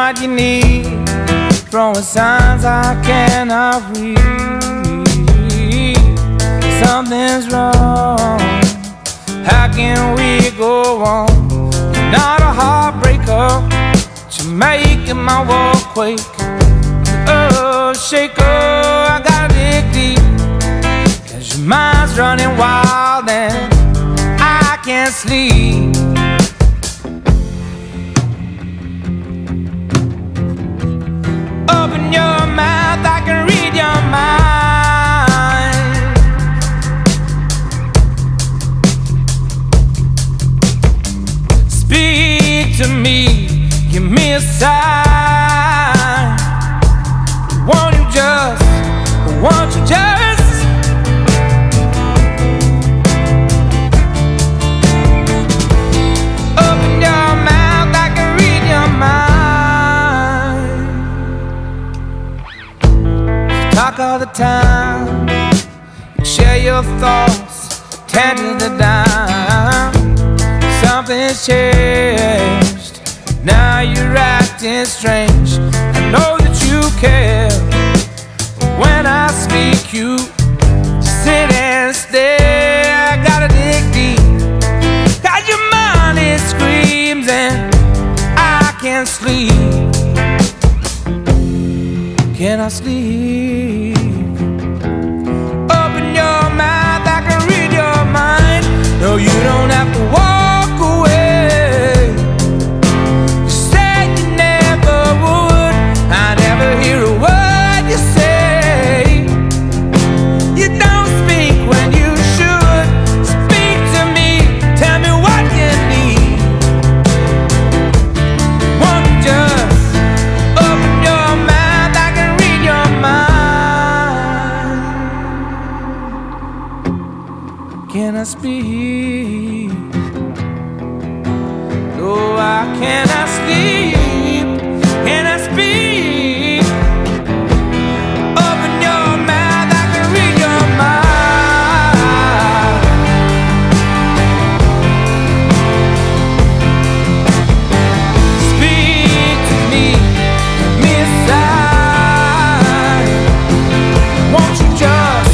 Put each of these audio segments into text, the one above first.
what you need, throwing signs I cannot read. Something's wrong, how can we go on? You're not a heartbreaker, but you're making my world quake. Oh, shaker, I gotta dig deep, 'cause your mind's running wild and I can't sleep. Open your mouth, I can read your mind. Speak to me, give me a sign. Won't you just open your mouth, I can read your mind. Talk all the time, share your thoughts, tend to the dime. Something's changed, now you're acting strange. I know that you care. When I speak, you sit and stare. I gotta dig deep, 'cause your mind it screams and I can't sleep. Can I sleep? Open your mouth, I can read your mind. No, you don't have to walk away. You said you never would. I never hear a word you say. You don't speak when you should. Speak to me, tell me what you need. Won't you just open your mouth, I can read your mind. Can I speak? No, I cannot sleep. Can I speak? Open your mouth, I can read your mind. Speak to me, give me a sign. Won't you just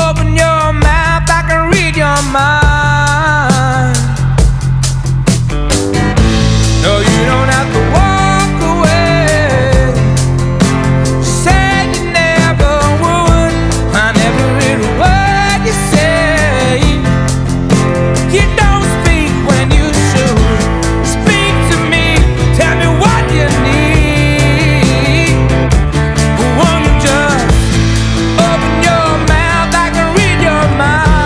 open your mouth, I can read your mind. No, you don't have to walk away. Said you never would. I never hear a word you say. You don't speak when you should. Speak to me, tell me what you need. Won't you just open your mouth, I can read your mind.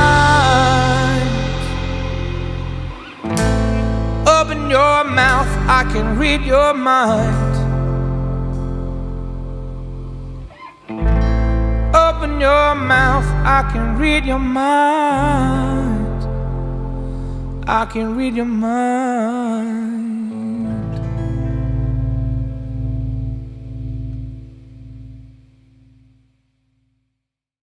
Open your mouth, I can read your mind. Open your mouth, I can read your mind. I can read your mind.